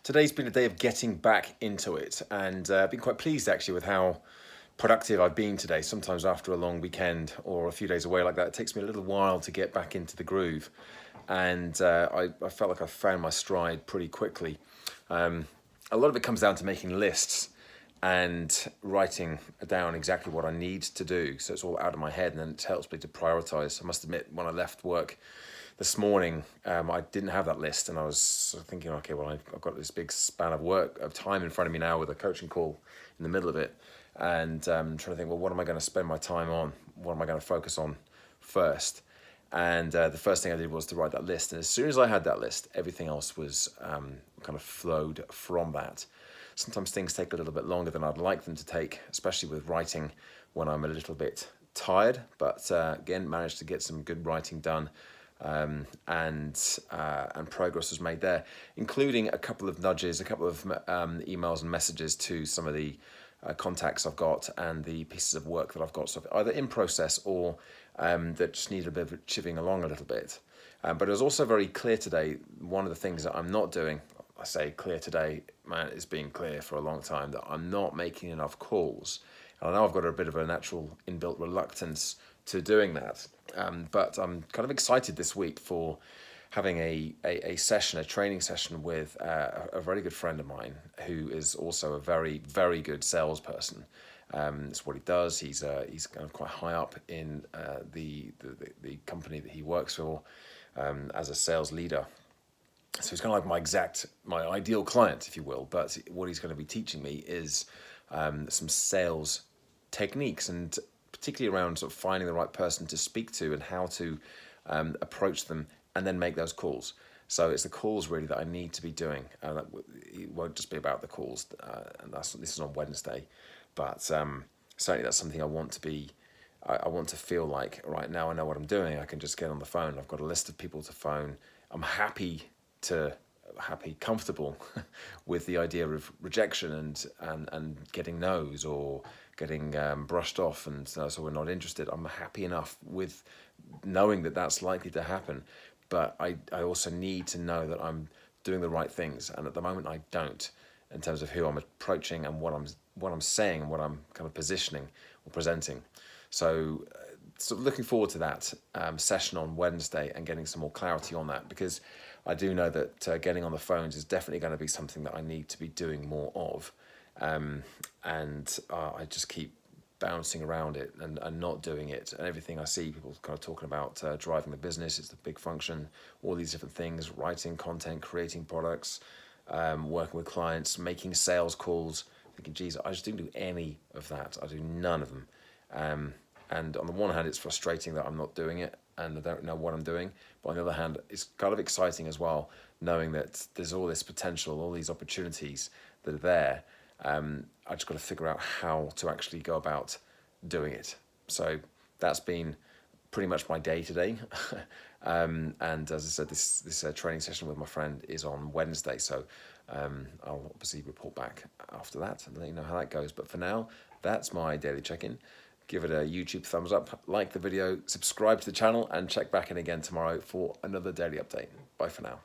Today's been a day of getting back into it, and I've been quite pleased actually with how productive I've been today. Sometimes after a long weekend or a few days away like that, it takes me a little while to get back into the groove. And I felt like I found my stride pretty quickly. A lot of it comes down to making lists and writing down exactly what I need to do. So it's all out of my head, and then it helps me to prioritize. I must admit, when I left work this morning, I didn't have that list, and I was thinking, okay, well, I've got this big span of time in front of me now with a coaching call in the middle of it, and trying to think, well, what am I going to spend my time on? What am I going to focus on first? And the first thing I did was to write that list, and as soon as I had that list, everything else was kind of flowed from that. Sometimes things take a little bit longer than I'd like them to take, especially with writing when I'm a little bit tired, but again, managed to get some good writing done. And progress was made there, including a couple of nudges, a couple of emails and messages to some of the contacts I've got and the pieces of work that I've got, so either in process or that just need a bit of chipping along a little bit. But it was also very clear today, one of the things that I'm not doing, I say clear today, man, it's been clear for a long time, that I'm not making enough calls. And I know I've got a bit of a natural inbuilt reluctance to doing that. But I'm kind of excited this week for having a session, a training session with a very good friend of mine who is also a very, very good salesperson. It's what he does. He's kind of quite high up in the company that he works for as a sales leader. So he's kind of like my ideal client, if you will. But what he's going to be teaching me is some sales techniques, and particularly around sort of finding the right person to speak to and how to approach them and then make those calls. So it's the calls really that I need to be doing. It won't just be about the calls, and this is on Wednesday, but certainly that's something I want to be. I want to feel like right now I know what I'm doing. I can just get on the phone. I've got a list of people to phone. I'm comfortable with the idea of rejection and getting no's or getting brushed off, and so we're not interested. I'm happy enough with knowing that that's likely to happen, but I also need to know that I'm doing the right things, and at the moment I don't, in terms of who I'm approaching and what I'm saying and what I'm kind of positioning or presenting. So looking forward to that session on Wednesday and getting some more clarity on that, because I do know that getting on the phones is definitely going to be something that I need to be doing more of. And I just keep bouncing around it and not doing it. And everything I see people kind of talking about driving the business, it's the big function, all these different things, writing content, creating products, working with clients, making sales calls, thinking, geez, I just didn't do any of that. I do none of them. And on the one hand, it's frustrating that I'm not doing it and I don't know what I'm doing. But on the other hand, it's kind of exciting as well, knowing that there's all this potential, all these opportunities that are there. I just got to figure out how to actually go about doing it. So that's been pretty much my day today. And as I said, this training session with my friend is on Wednesday. So I'll obviously report back after that and let you know how that goes. But for now, that's my daily check-in. Give it a YouTube thumbs up, like the video, subscribe to the channel, and check back in again tomorrow for another daily update. Bye for now.